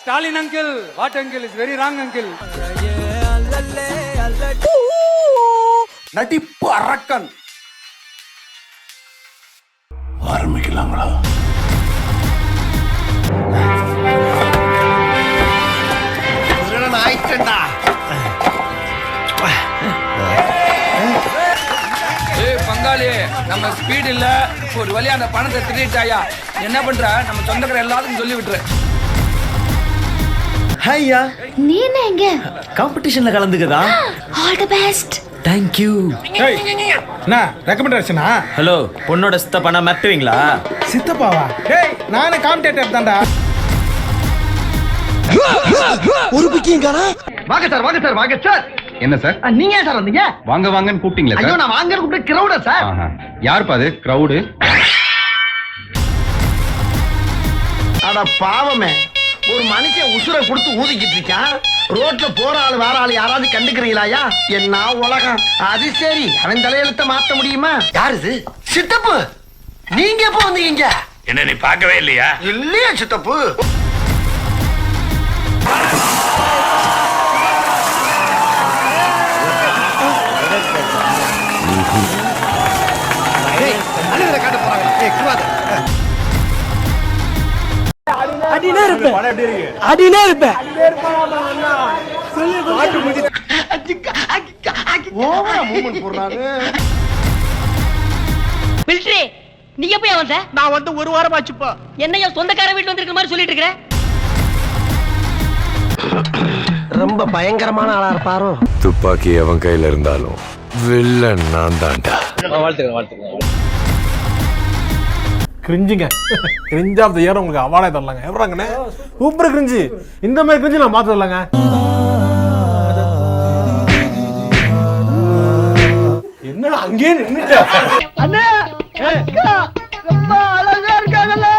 Stalin uncle. What uncle is very wrong uncle. நடிப்பு அரக்கன். ஆரம்பிக்கலாங்களா? ஆயிட்டா பங்காளி, நம்ம ஸ்பீட் இல்ல, ஒரு வழியா அந்த பணத்தை திருட்டாயா. என்ன பண்ற? நம்ம சொந்தக்கார எல்லாத்துக்கும் சொல்லி விட்டுரு. ஹையா, நீ என்ன எங்க காம்படிஷன்ல கலந்துக்கதா? All the best. Thank you. என்ன ரெக்கமெண்டேஷனா? ஹலோ, பொண்ணோட சித்தப்பானா மறந்துவீங்களா? சித்தப்பாவா? டேய், நானே காம்படிட்டர் தான்டா. ஒரு பிக்கிங்காரா? வாங்க சார், வாங்க சார், வாங்க சார். என்ன சார்? நீங்க ஏன் சார் வந்தீங்க? வாங்க வாங்கன்னு கூப்பிட்டீங்களா சார்? ஐயோ, நான் வாங்க கூப்பிட்டு கிரவுடா சார். யாருப்பா அது கிரவுடு? அட பாவமே, ஒரு மனுஷன் உசுரை கொடுத்து ஊதிக்கிட்டு இருக்கான். ரோட்ல போற ஆளு வேற ஆளு யாராவது கண்டுக்கிறீங்களாயா? என்ன உலகம். அது சரி, அவன் தலையெழுத்த மாத்த முடியுமா? யாரு இது? சித்தப்பு, நீங்க எப்ப வந்தீங்க? என்ன நீ பார்க்கவே இல்லையா? இல்லையா சித்தப்பு? நீ எப்ப வந்த? நான் வந்து ஒரு வாரம் ஆச்சுப்பா. என்னையா சொந்தக்கார வீட்டுல வந்திருக்க மாதிரி சொல்லிட்டு இருக்கிற? ரொம்ப பயங்கரமான ஆளா இருப்பாரோ? துப்பாக்கி அவன் கையில இருந்தாலும் வில்லன் நான் தான்டா. கிரிஞ்சுங்க, கிரிஞ்ச் ஆஃப் தி இயர் உங்களுக்கு அவார்டே தரலாங்க. எவராங்கண்ணே சூப்பர் கிரிஞ்சு. இந்த மாதிரி கிரிஞ்சு நான் பார்த்து வரலாங்க. என்ன அங்கேயே நின்னுட்டா? அண்ணா, அக்கா ரொம்ப அழகா இருக்காங்கல்ல?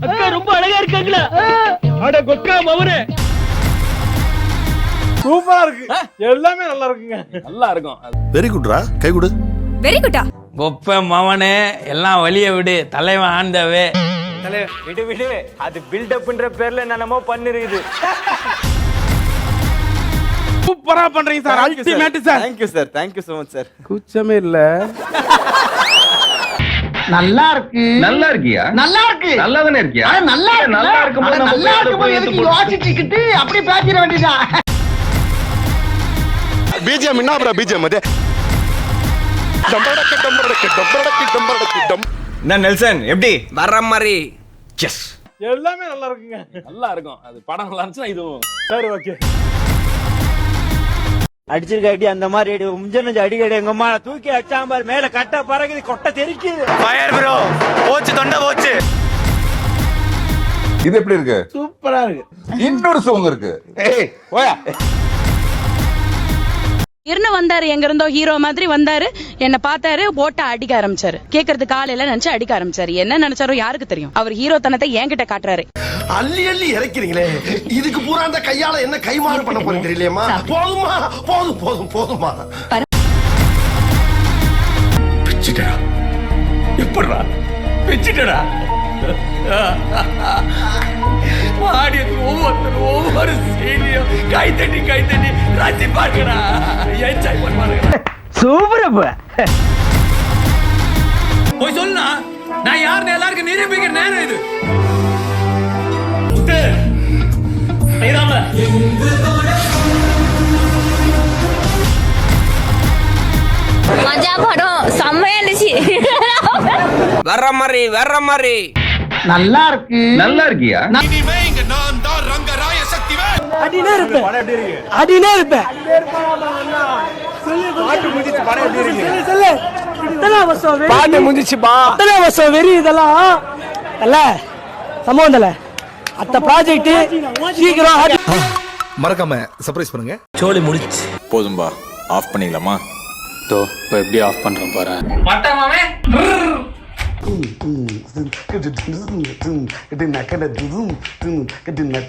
அக்கா ரொம்ப அழகா இருக்காங்களா? அட கொக்கா மவனே, சூப்பரா இருக்கு. எல்லாமே நல்லா இருக்குங்க. நல்லா இருக்கும். வெரி குட்ரா, கை கொடு. வெரி குட்டா. ஒப்ப மவனே, எல்லாம் வழிய விடு. தலைவன் ஆண்டவே. விடு விடு, அது பில்டப்ன்ற பேர்ல என்னமோ பண்ணிருக்குது. சூப்பரா பண்றீங்க sir. Ultimate sir. Thank you sir, thank you so much sir. குச்சமே இல்ல. நல்லா இருக்கு. நல்லா இருக்கியா? நல்லா இருக்கு. நல்லா தானே இருக்கியா? நல்லா இருக்கு. நல்லா இருக்கும்போது நம்ம நல்லா இருக்கும்போது எதுக்கு யோசிச்சுக்கிட்டு அப்படி பேசிட வேண்டியதான். பிஜிஎம் என்ன ப்ரோ? பிஜிஎம் அது என்ன நெல்சன், எப்படி வர்ற மாதிரி. எஸ், எல்லாமே நல்லா இருக்குங்க. நல்லா இருக்கும். அது படம் நல்லா இருந்துச்சுன்னா இதுவும். சரி, ஓகே. அடிச்சிருக்க அடி அந்த மாதிரி அடி முஞ்சனஞ்சு அடிக்கடி எங்க அம்மா தூக்கி அடிச்சாம்பார். மேல கட்ட பறகுது, கொட்டை தெரிக்குது. ஃபயர் ப்ரோ, போச்சு தொண்டை போச்சு. இது எப்படி இருக்கு? சூப்பரா இருக்கு. இன்னொரு சாங் இருக்கு. ஏய் போயா. இருந்து வந்தாரு, எங்க இருந்தோ ஹீரோ மாதிரி வந்தாரு. என்ன பார்த்தாரு, போட்ட அடிக்க ஆரம்பிச்சாரு. கேக்குறது காலையில நினைச்சு அடிக்க ஆரம்பிச்சாரு. என்ன நினைச்சாரோ யாருக்கு தெரியும். அவர் ஹீரோ தனத்தை என்கிட்ட காட்டுறாரு. அள்ளி அள்ளி இறக்கிறீங்களே, இதுக்கு பூரா அந்த கையால என்ன கைமாறு பண்ண போறீங்க தெரியலையேம்மா. போதுமா, போதும் போதும் போதுமா. பிச்சிட்டடா. எப்படிடா பிச்சிட்டடா? ஆடியன்ஸ் ஒவ்வொரு சீனியும் கை தட்டி ரசிப்பாங்கடா, என்ஜாய் பண்ணுவாங்க. சூப்பரப்பா. போய் சொல்லுனா, நான் யாருன்னு எல்லாருக்கும் நிரூபிக்கிற நேரம் இது. மஜா படம் செம்மையா இருந்துச்சு. வர்ற மாதிரி வர்ற மாதிரி. நல்லா இருக்கு. நல்லா இருக்கியா? அடினே இருப்பேன். அடினே இருப்பேன். பாட்டு முடிச்சு படம் எப்படி இருக்கு? சொல்லு. இதெல்லாம் வசோ வெரி. பாட்டு முடிஞ்சிச்சுப்பா. இதெல்லாம் வசோ வெரி. இதெல்லாம் இல்ல சம்பவம் இல்ல. அத்த ப்ராஜெக்ட் சீக்கிரம் மறக்காம சர்ப்ரைஸ் பண்ணுங்க. சோலி முடிச்சு. போதும்பா, ஆஃப் பண்ணிக்கலாமா? தோ இப்போ எப்படி ஆஃப் பண்றோம் பாரு. மட்டமாவே dinner